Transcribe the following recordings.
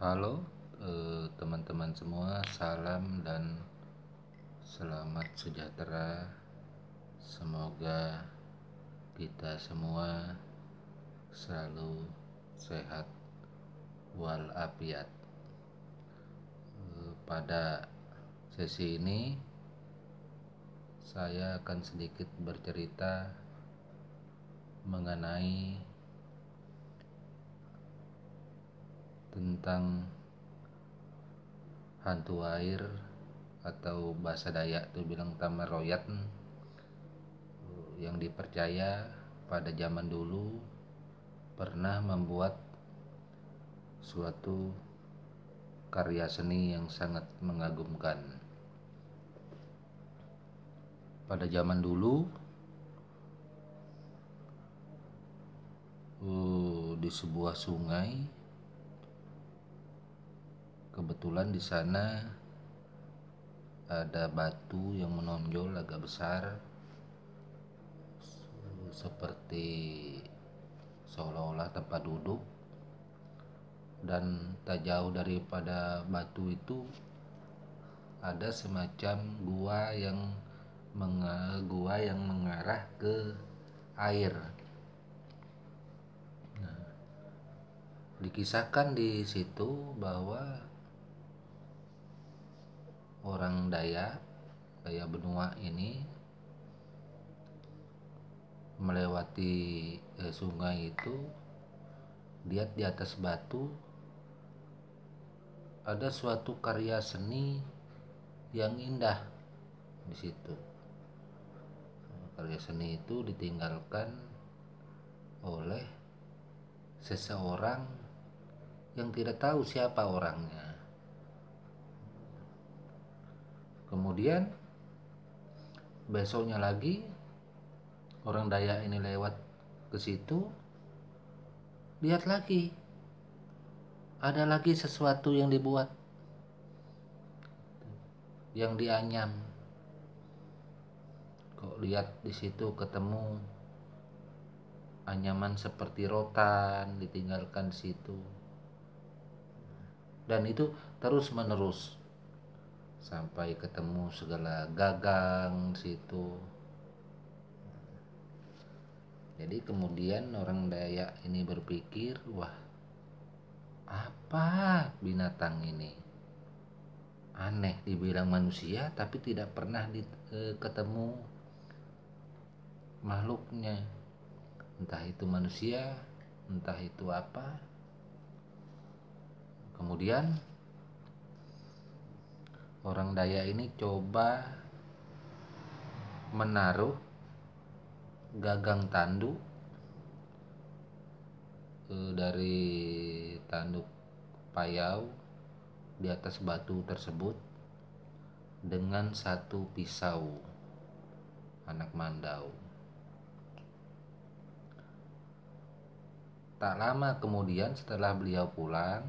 Halo teman-teman semua, salam dan selamat sejahtera. Semoga kita semua selalu sehat walafiat. Pada sesi ini saya akan sedikit bercerita mengenai tentang hantu air atau bahasa Dayak tuh bilang tamaroyat, yang dipercaya pada zaman dulu pernah membuat suatu karya seni yang sangat mengagumkan. Pada zaman dulu di sebuah sungai, kebetulan di sana ada batu yang menonjol agak besar, seperti seolah-olah tempat duduk, dan tak jauh daripada batu itu ada semacam gua yang mengarah ke air. Dikisahkan di situ bahwa orang Dayak Benua ini melewati sungai itu, lihat di atas batu ada suatu karya seni yang indah di situ. Karya seni itu ditinggalkan oleh seseorang yang tidak tahu siapa orangnya. Kemudian besoknya lagi orang Dayak ini lewat ke situ, lihat lagi ada lagi sesuatu yang dibuat, yang dianyam. Kok lihat di situ ketemu anyaman seperti rotan ditinggalkan di situ. Dan itu terus menerus sampai ketemu segala gagang situ. Jadi kemudian orang Dayak ini berpikir, wah, apa binatang ini? Aneh, dibilang manusia tapi tidak pernah ketemu makhluknya. Entah itu manusia, entah itu apa. Kemudian orang Dayak ini coba menaruh gagang tanduk dari tanduk payau di atas batu tersebut dengan satu pisau anak mandau. Tak lama kemudian setelah beliau pulang,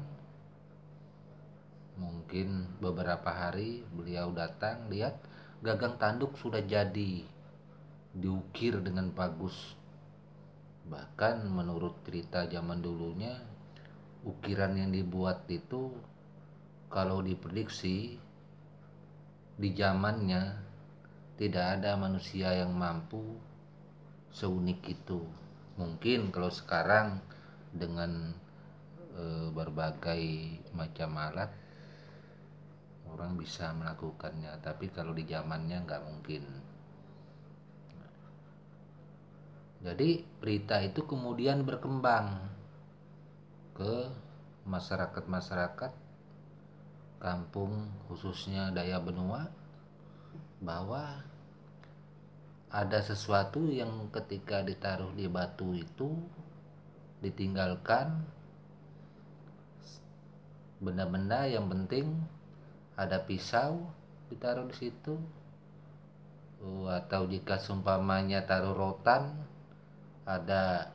mungkin beberapa hari, beliau datang, lihat gagang tanduk sudah jadi, diukir dengan bagus. Bahkan menurut cerita zaman dulunya, ukiran yang dibuat itu kalau diprediksi di zamannya tidak ada manusia yang mampu seunik itu. Mungkin kalau sekarang dengan berbagai macam alat orang bisa melakukannya, tapi kalau di zamannya nggak mungkin. Jadi berita itu kemudian berkembang ke masyarakat kampung, khususnya Dayak Benua, bahwa ada sesuatu yang ketika ditaruh di batu itu ditinggalkan benda-benda, yang penting ada pisau ditaruh di situ, atau jika seumpamanya taruh rotan, ada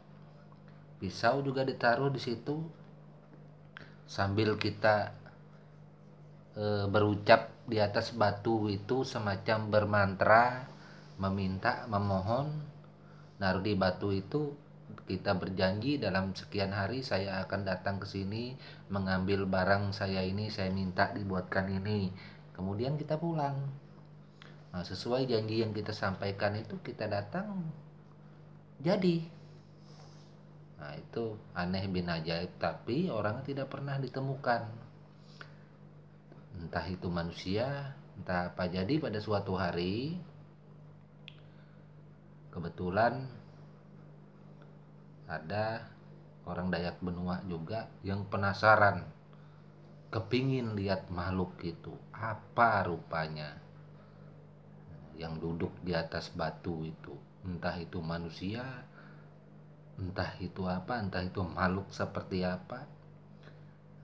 pisau juga ditaruh di situ, sambil kita berucap di atas batu itu semacam bermantra, meminta, memohon, naruh di batu itu kita berjanji dalam sekian hari saya akan datang ke sini mengambil barang saya ini, saya minta dibuatkan ini. Kemudian kita pulang. Nah, sesuai janji yang kita sampaikan itu kita datang jadi. Nah, itu aneh bin ajaib, tapi orang tidak pernah ditemukan. Entah itu manusia, entah apa. Jadi pada suatu hari kebetulan ada orang Dayak Benua juga yang penasaran, kepingin lihat makhluk itu apa rupanya yang duduk di atas batu itu. Entah itu manusia, entah itu apa, entah itu makhluk seperti apa.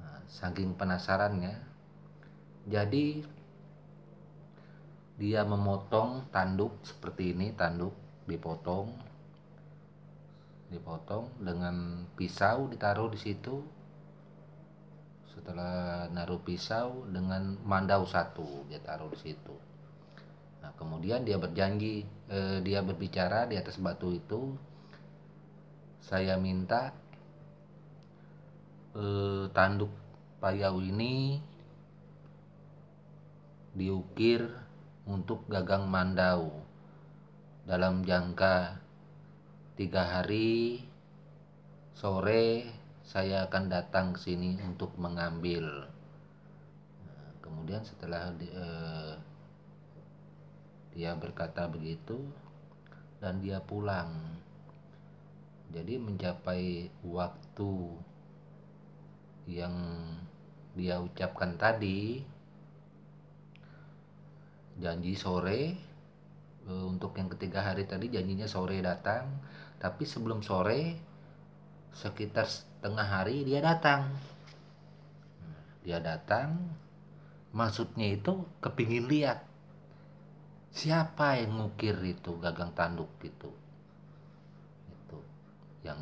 Nah, saking penasarannya, jadi dia memotong tanduk seperti ini, tanduk dipotong dengan pisau, ditaruh di situ. Setelah naruh pisau dengan mandau satu dia taruh di situ. Nah, kemudian dia berjanji, dia berbicara di atas batu itu, saya minta tanduk payau ini diukir untuk gagang mandau dalam jangka 3 hari. Sore saya akan datang ke sini untuk mengambil. Nah, kemudian setelah dia berkata begitu dan dia pulang. Jadi mencapai waktu yang dia ucapkan tadi, janji sore, untuk yang ketiga hari tadi janjinya sore datang, tapi sebelum sore sekitar setengah hari dia datang. Maksudnya itu kepingin lihat siapa yang ngukir itu gagang tanduk itu yang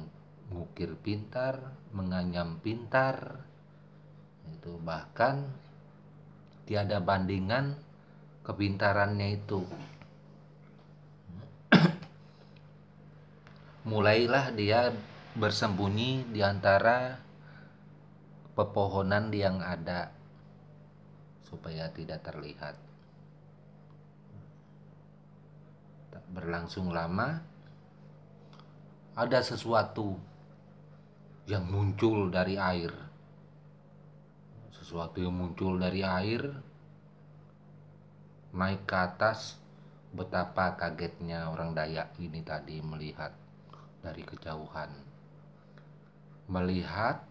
ngukir pintar, menganyam pintar, itu bahkan tiada bandingan kepintarannya itu. Mulailah dia bersembunyi di antara pepohonan yang ada supaya tidak terlihat. Tak berlangsung lama, ada sesuatu yang muncul dari air. Naik ke atas. Betapa kagetnya orang Dayak ini tadi melihat dari kejauhan. Melihat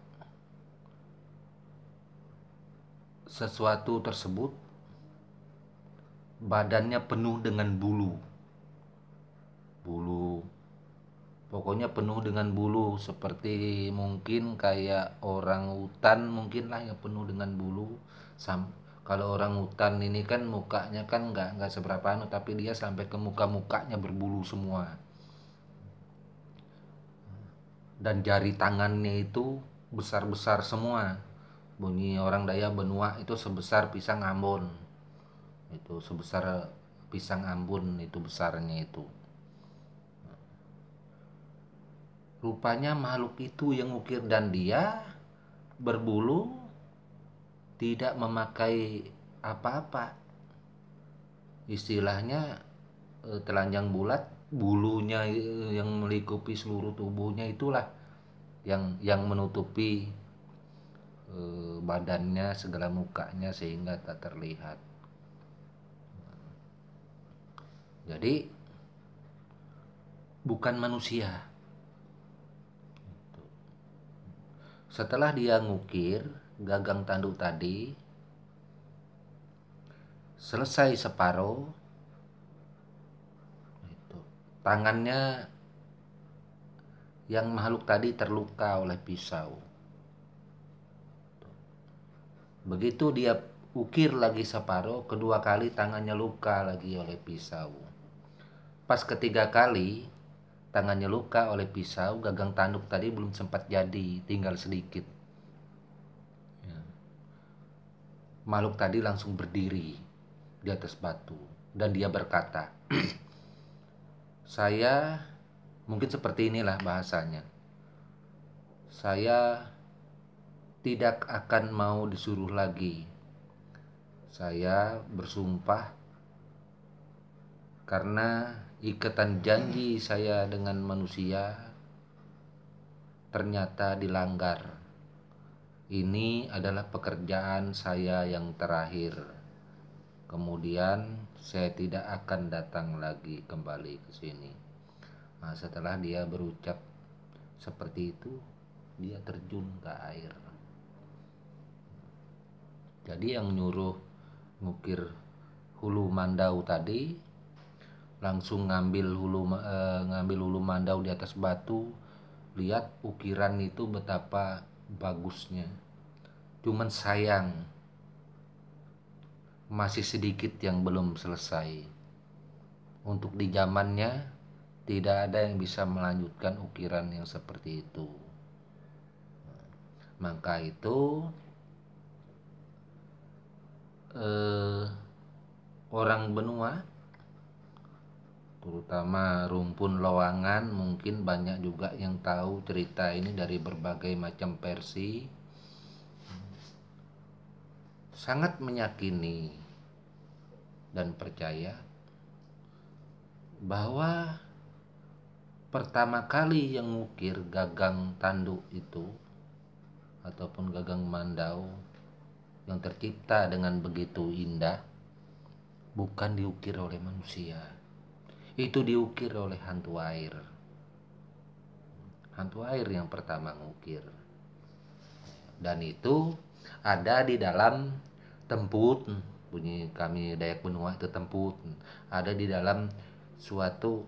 sesuatu tersebut, badannya penuh dengan bulu. Pokoknya penuh dengan bulu, seperti mungkin kayak orang hutan mungkin lah yang penuh dengan bulu. Kalau orang hutan ini kan mukanya kan nggak seberapa tapi dia sampai ke mukanya berbulu semua. Dan jari tangannya itu besar-besar semua. Bunyi orang Dayak Benua itu sebesar pisang Ambon. Itu sebesar pisang Ambon itu besarnya itu. Rupanya makhluk itu yang ngukir dan dia berbulu, tidak memakai apa-apa. Istilahnya telanjang bulat, bulunya yang melingkupi seluruh tubuhnya itulah yang menutupi badannya, segala mukanya sehingga tak terlihat. Jadi bukan manusia. Setelah dia ngukir gagang tanduk tadi, selesai separuh, tangannya yang makhluk tadi terluka oleh pisau. Begitu dia ukir lagi separuh, kedua kali tangannya luka lagi oleh pisau. Pas ketiga kali tangannya luka oleh pisau, gagang tanduk tadi belum sempat jadi, tinggal sedikit. Makhluk tadi langsung berdiri di atas batu dan dia berkata, saya mungkin seperti inilah bahasanya. saya tidak akan mau disuruh lagi. Saya bersumpah karena ikatan janji saya dengan manusia ternyata dilanggar. Ini adalah pekerjaan saya yang terakhir. Kemudian saya tidak akan datang lagi kembali ke sini. Nah, setelah dia berucap seperti itu, dia terjun ke air. Jadi yang nyuruh ngukir hulu mandau tadi langsung ngambil hulu mandau di atas batu, lihat ukiran itu betapa bagusnya. Cuman sayang masih sedikit yang belum selesai. Untuk di zamannya tidak ada yang bisa melanjutkan ukiran yang seperti itu. Maka itu orang benua, terutama rumpun Loangan, mungkin banyak juga yang tahu cerita ini dari berbagai macam versi, sangat meyakini dan percaya bahwa pertama kali yang ngukir gagang tanduk itu ataupun gagang mandau yang tercipta dengan begitu indah bukan diukir oleh manusia. Itu diukir oleh hantu air. Hantu air yang pertama ngukir. Dan itu ada di dalam temput, bunyi kami Dayak Benua itu temput. Ada di dalam suatu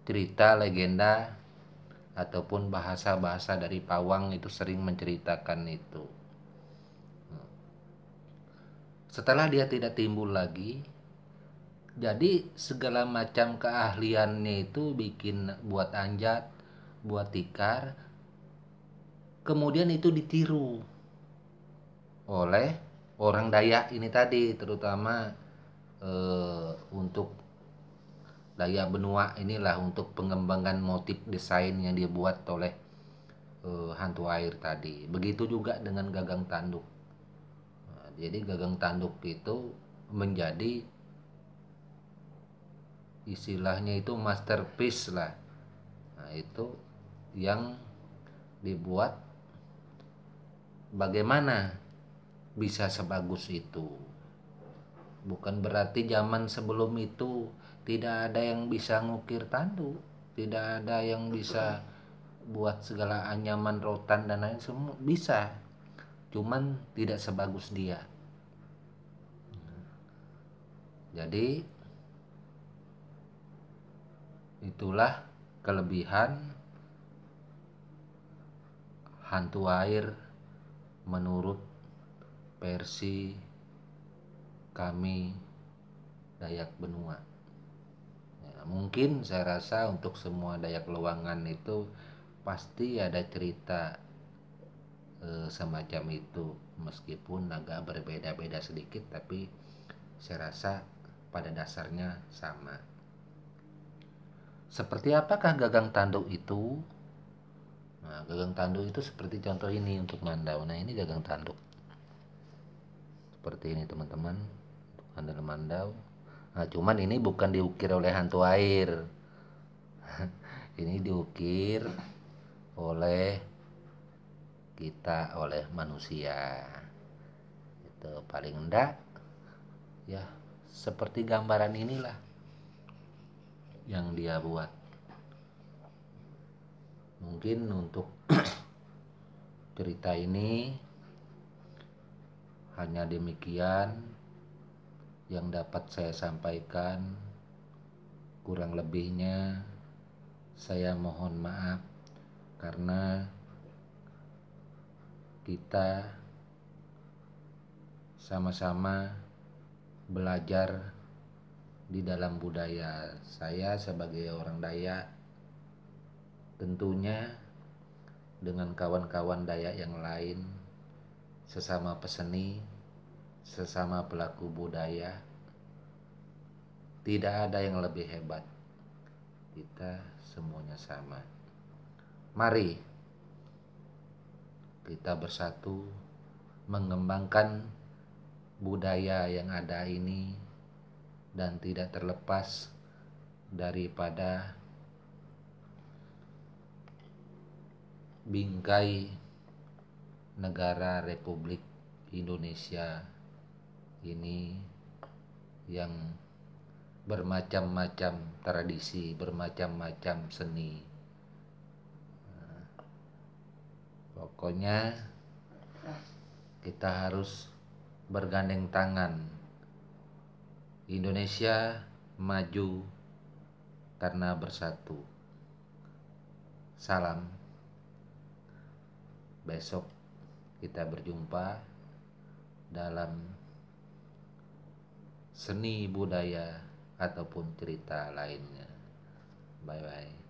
cerita legenda ataupun bahasa-bahasa dari Pawang itu sering menceritakan itu. Setelah dia tidak timbul lagi, jadi segala macam keahliannya itu bikin buat anjat, buat tikar, kemudian itu ditiru oleh orang Dayak ini tadi, terutama untuk Dayak Benua inilah untuk pengembangan motif desain yang dia buat oleh hantu air tadi. Begitu juga dengan gagang tanduk. Nah, jadi gagang tanduk itu menjadi istilahnya itu masterpiece lah. Nah, itu yang dibuat bagaimana bisa sebagus itu. Bukan berarti zaman sebelum itu tidak ada yang bisa ngukir tanduk, tidak ada yang bisa buat segala anyaman rotan dan lain semua bisa. Cuman tidak sebagus dia. Jadi itulah kelebihan hantu air menurut versi kami Dayak Benua. Ya, mungkin saya rasa untuk semua Dayak Loangan itu pasti ada cerita semacam itu, meskipun agak berbeda-beda sedikit, tapi saya rasa pada dasarnya sama. Seperti apakah gagang tanduk itu? Nah, gagang tanduk itu seperti contoh ini untuk mandau. Nah, ini gagang tanduk. Seperti ini teman-teman, untuk handal mandau. Nah, cuman ini bukan diukir oleh hantu air. Ini diukir oleh kita, oleh manusia. Itu paling enggak ya seperti gambaran inilah yang dia buat. Mungkin untuk cerita ini hanya demikian yang dapat saya sampaikan. Kurang lebihnya saya mohon maaf karena kita sama-sama belajar di dalam budaya. Saya sebagai orang Dayak tentunya dengan kawan-kawan Dayak yang lain, sesama peseni, sesama pelaku budaya, tidak ada yang lebih hebat. Kita semuanya sama. Mari kita bersatu mengembangkan budaya yang ada ini, dan tidak terlepas daripada bingkai negara Republik Indonesia ini yang bermacam-macam tradisi, bermacam-macam seni. Pokoknya kita harus bergandeng tangan. Indonesia maju karena bersatu. Salam. Besok kita berjumpa dalam seni budaya ataupun cerita lainnya. Bye bye.